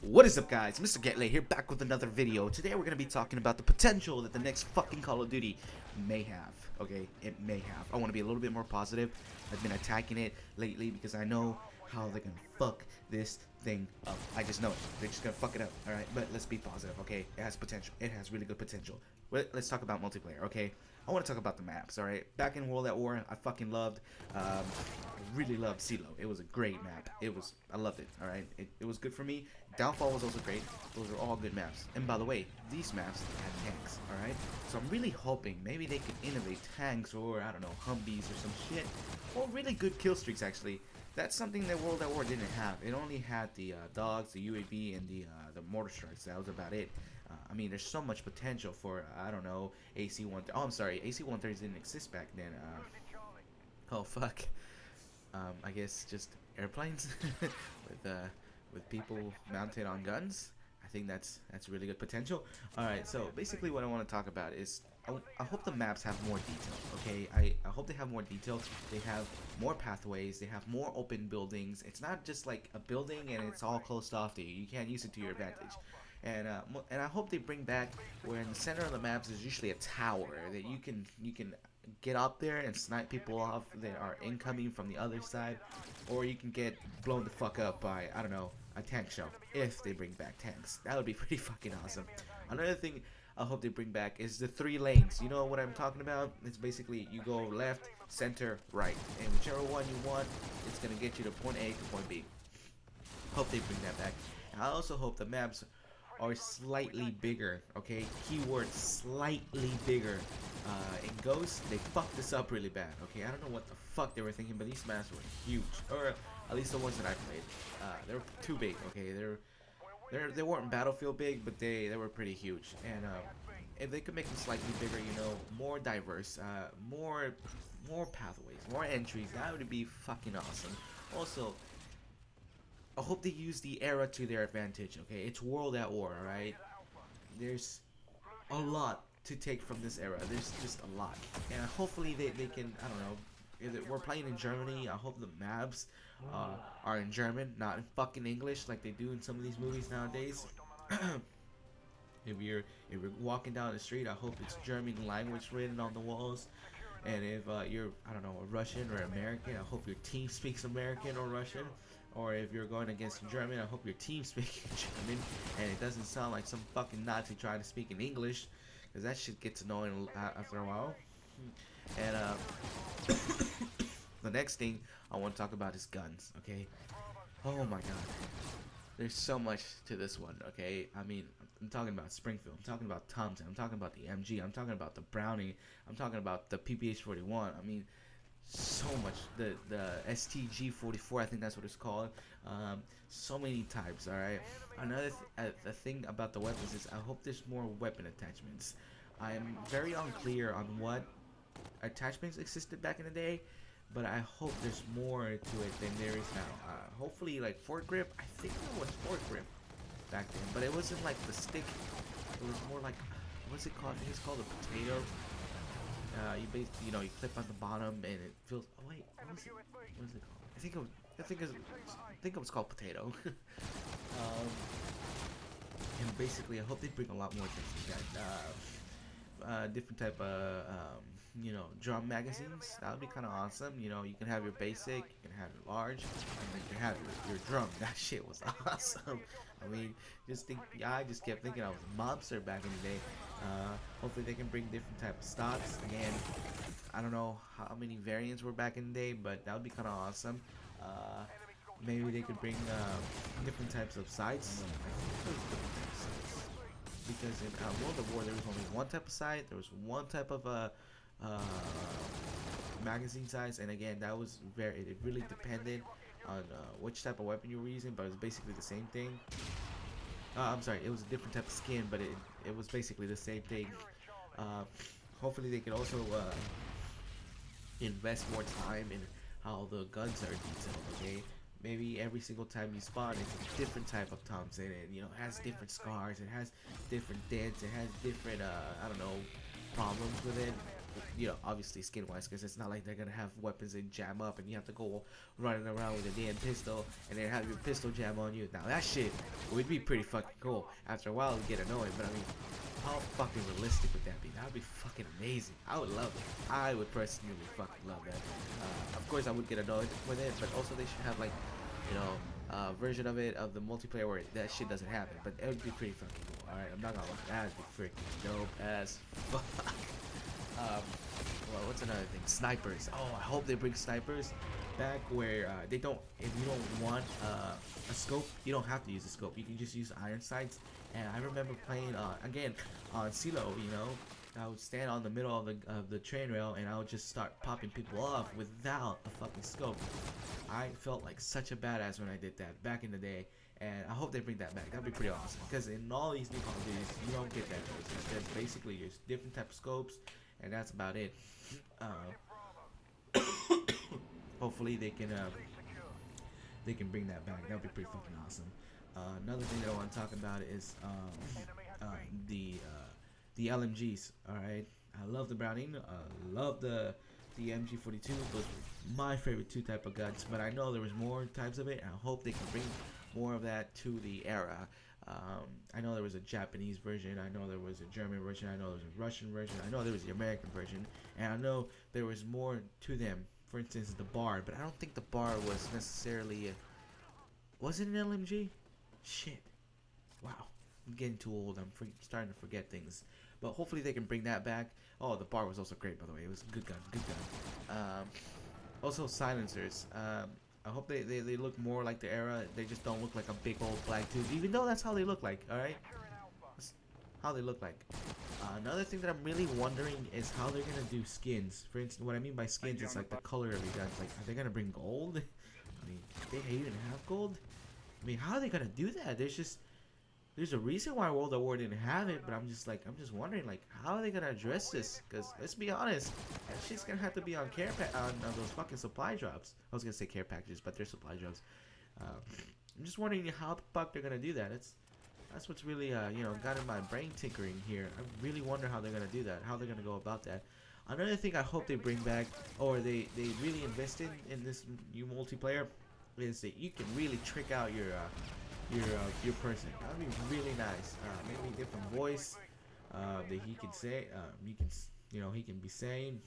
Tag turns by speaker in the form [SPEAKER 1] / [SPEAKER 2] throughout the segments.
[SPEAKER 1] What is up, guys? MRGETLAID here, back with another video. Today we're going to be talking about the potential that the next fucking Call of Duty may have. Okay, it may have. I want to be a little bit more positive. I've been attacking it lately because I know how they're going to fuck this thing up. I just know it. They're just going to fuck it up, alright? But let's be positive, okay? It has potential. It has really good potential. Let's talk about multiplayer, okay? I want to talk about the maps, alright? Back in World at War, I fucking loved, I really loved CeeLo. It was a great map. I loved it, alright? It was good for me. Downfall was also great. Those are all good maps. And by the way, these maps had tanks, alright? So I'm really hoping maybe they could innovate tanks or, I don't know, Humvees or some shit. Or really good kill streaks, actually. That's something that World at War didn't have. It only had the dogs, the UAV, and the mortar strikes. That was about it. I mean, there's so much potential for, I don't know, AC-130. Oh, I'm sorry, AC-130s didn't exist back then. Oh, fuck. I guess just airplanes with people mounted on guns. I think that's really good potential. Alright, so basically what I want to talk about is I hope the maps have more detail, okay? I hope they have more detail. They have more pathways. They have more open buildings. It's not just like a building and it's all closed off to you. You can't use it to your advantage. And I hope they bring back where in the center of the maps is usually a tower that you can get up there and snipe people off that are incoming from the other side, or you can get blown the fuck up by, I don't know, a tank shell if they bring back tanks. That would be pretty fucking awesome. Another thing I hope they bring back is the 3 lanes. You know what I'm talking about? It's basically you go left, center, right, and whichever one you want, it's gonna get you to point A to point B. Hope they bring that back. And I also hope the maps are slightly bigger, okay? Keyword slightly bigger. In Ghost, they fucked this up really bad, okay? I don't know what the fuck they were thinking, but these maps were huge, or at least the ones that I played. They were too big, okay? They weren't Battlefield big, but they were pretty huge. And if they could make them slightly bigger, you know, more diverse, more pathways, more entries, that would be fucking awesome. Also, I hope they use the era to their advantage, okay? It's World at War, alright? There's a lot to take from this era. There's just a lot. And hopefully they can, I don't know, if we're playing in Germany, I hope the maps are in German, not in fucking English like they do in some of these movies nowadays. If you're walking down the street, I hope it's German language written on the walls. And if you're, I don't know, a Russian or American, I hope your team speaks American or Russian. Or if you're going against German, I hope your team speaks German and it doesn't sound like some fucking Nazi trying to speak in English, because that shit gets annoying after a while. And the next thing I want to talk about is guns, okay? Oh my god. There's so much to this one, okay? I mean, I'm talking about Springfield, I'm talking about Thompson, I'm talking about the MG, I'm talking about the Browning, I'm talking about the PPH-41. I mean, so much. The STG-44, I think that's what it's called. So many types, alright? Another the thing about the weapons is I hope there's more weapon attachments. I'm very unclear on what attachments existed back in the day, but I hope there's more to it than there is now. Hopefully, like fork-grip. I think there was fork-grip back then, but it wasn't like the stick. It was more like, what's it called? I think it's called a potato. You know, you clip on the bottom and it feels. Oh wait, what is it called? I think it was called potato. And basically, I hope they bring a lot more things like that. Different type of you know, drum magazines. That would be kind of awesome. You know, you can have your basic, you can have your large, and then you can have your drum. That shit was awesome. I mean, I just kept thinking I was a mobster back in the day. Hopefully they can bring different type of stocks. Again, I don't know how many variants were back in the day, but that would be kind of awesome. Maybe they could bring different types of sights. Because in World of War there was only one type of sight, there was one type of magazine size, and again that was it really depended on which type of weapon you were using, but it was basically the same thing. I'm sorry, it was a different type of skin, but it was basically the same thing. Hopefully they can also invest more time in how the guns are detailed, okay? Maybe every single time you spawn, it's a different type of Thompson, and you know, it has different scars, it has different dents, it has different, I don't know, problems with it. you know, obviously skin wise, because it's not like they're gonna have weapons and jam up and you have to go running around with a damn pistol and then have your pistol jam on you. Now that shit would be pretty fucking cool. After a while it would get annoying, but I mean, how fucking realistic would that be? That would be fucking amazing. I would love it. I would personally fucking love that. Of course I would get annoyed with it, but also they should have like, you know, version of it of the multiplayer where that shit doesn't happen. But it would be pretty fucking cool. Alright, I'm not gonna lie, that'd be freaking dope as fuck. Well, what's another thing? Snipers. Oh, I hope they bring snipers back where they don't. If you don't want a scope, you don't have to use a scope. You can just use iron sights. And I remember playing again on CeeLo. You know, I would stand on the middle of the train rail and I would just start popping people off without a fucking scope. I felt like such a badass when I did that back in the day. And I hope they bring that back. That'd be pretty awesome. Because in all these new Call of Duties, you don't get that. It's basically just different type of scopes, and that's about it. Hopefully they can bring that back. That'd be pretty fucking awesome. Another thing that I want to talk about is the LMGs. All right, I love the Browning. Love the MG42. Those were my favorite two type of guns. But I know there was more types of it, and I hope they can bring more of that to the era. I know there was a Japanese version, I know there was a German version, I know there was a Russian version, I know there was the American version, and I know there was more to them. For instance, the bar, but I don't think the bar was necessarily was it an LMG? Shit. Wow. I'm getting too old. I'm starting to forget things. But hopefully they can bring that back. Oh, the bar was also great, by the way. It was a good gun. Good gun. Also, silencers. I hope they look more like the era. They just don't look like a big old black tube, even though that's how they look like. Alright? That's how they look like. Another thing that I'm really wondering is how they're gonna do skins. For instance, what I mean by skins is like the color of your guns. Like, are they gonna bring gold? I mean, they even have gold? I mean, how are they gonna do that? There's a reason why World at War didn't have it, but I'm just wondering, like, how are they gonna address this? Because let's be honest, that shit's gonna have to be on on those fucking supply drops. I was gonna say care packages, but they're supply drops. I'm just wondering how the fuck they're gonna do that. That's what's really you know, got in my brain tinkering here. I really wonder how they're gonna do that, how they're gonna go about that. Another thing I hope they bring back, or they really invest in this new multiplayer, is that you can really trick out your person. That'd be really nice. Maybe a different voice that he can say. He can be saying.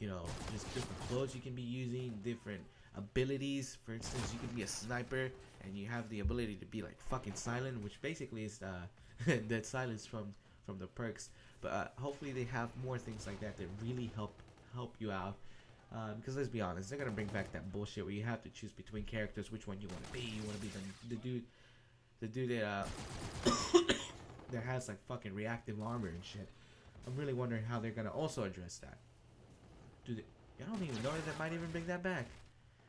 [SPEAKER 1] You know, just different clothes you can be using, different abilities. For instance, you can be a sniper and you have the ability to be like fucking silent, which basically is that silence from the perks. But hopefully they have more things like that that really help you out. Because let's be honest, they're gonna bring back that bullshit where you have to choose between characters which one you want to be. You want to be the dude that that has like fucking reactive armor and shit. I'm really wondering how they're gonna also address that. I don't even know if they might even bring that back.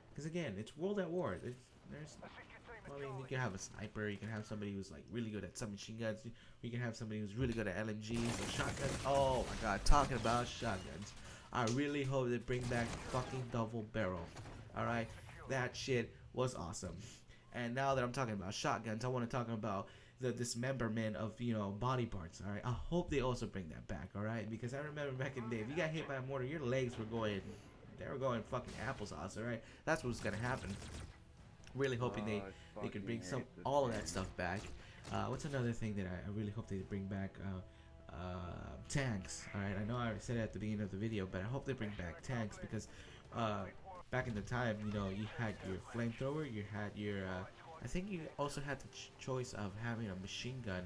[SPEAKER 1] Because again, it's World at War. I mean, you can have a sniper. You can have somebody who's like really good at submachine guns. You can have somebody who's really good at LMGs or shotguns. Oh my god, talking about shotguns. I really hope they bring back fucking double barrel. Alright? That shit was awesome. And now that I'm talking about shotguns, I want to talk about the dismemberment of, you know, body parts. Alright? I hope they also bring that back. Alright? Because I remember back in the day, if you got hit by a mortar, your legs were going, they were going fucking applesauce. Alright? That's what's gonna happen. Really hoping they can bring all of that stuff back. What's another thing that I really hope they bring back? Tanks. Alright, I know I already said it at the beginning of the video, but I hope they bring back tanks because back in the time, you know, you had your flamethrower, you had your I think you also had the choice of having a machine gun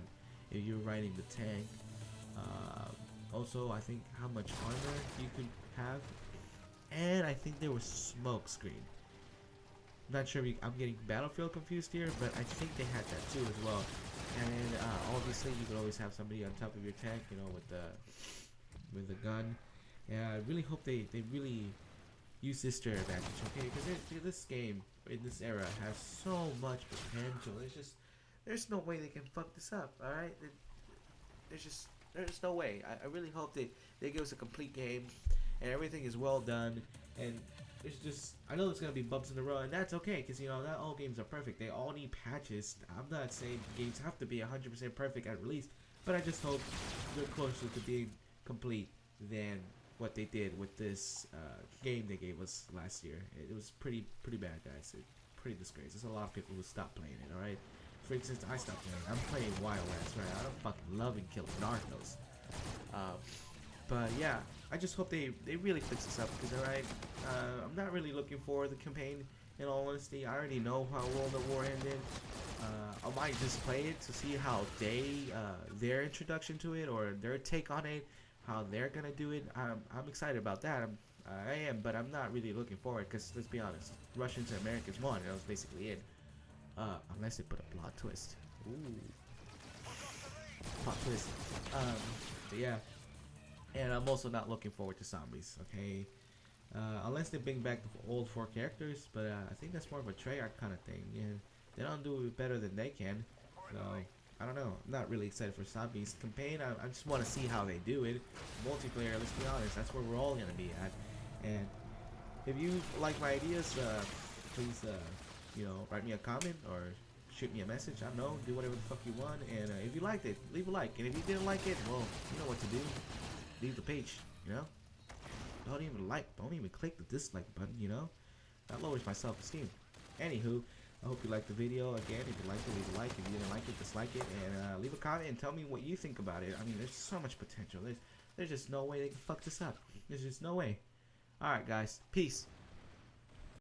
[SPEAKER 1] if you're riding the tank. Also, I think how much armor you could have, and I think there was smoke screen. I'm not sure if I'm getting Battlefield confused here, but I think they had that too as well. And obviously you could always have somebody on top of your tank, you know, with the gun. Yeah, I really hope they really use this to their advantage, okay? Because this game in this era has so much potential. There's no way they can fuck this up. All right, there's no way. I really hope they give us a complete game and everything is well done. And it's just, I know there's gonna be bumps in the road, and that's okay, because you know not all games are perfect. They all need patches. I'm not saying games have to be 100% perfect at release, but I just hope they're closer to being complete
[SPEAKER 2] than what they did with this game they gave us last year. It was pretty bad, guys. Pretty disgrace. There's a lot of people who stopped playing it. All right. For instance, I stopped playing. I'm playing Wildlands, right? I don't fucking love and kill Narcos. Um, but yeah, I just hope they really fix this up because alright, I'm not really looking for the campaign. In all honesty, I already know how World of War ended. I might just play it to see how their introduction to it or their take on it, how they're gonna do it. I'm excited about that. I am, but I'm not really looking forward because let's be honest, Russians and Americans won. That was basically it. Unless they put a plot twist. Ooh, plot twist. But yeah, and I'm also not looking forward to zombies. Okay, unless they bring back the old four characters, but I think that's more of a Treyarch kind of thing. Yeah, they don't do it better than they can. So I don't know. I'm not really excited for zombies campaign. I just want to see how they do it. Multiplayer, let's be honest, that's where we're all gonna be at. And if you like my ideas, please write me a comment or shoot me a message. I don't know, do whatever the fuck you want. And if you liked it, leave a like. And if you didn't like it, well, you know what to do. Leave the page. You know. Don't even like. Don't even click the dislike button. You know. That lowers my self-esteem. Anywho, I hope you liked the video. Again, if you liked it, leave a like. If you didn't like it, dislike it. And leave a comment and tell me what you think about it. I mean, there's so much potential. There's just no way they can fuck this up. There's just no way. Alright, guys. Peace.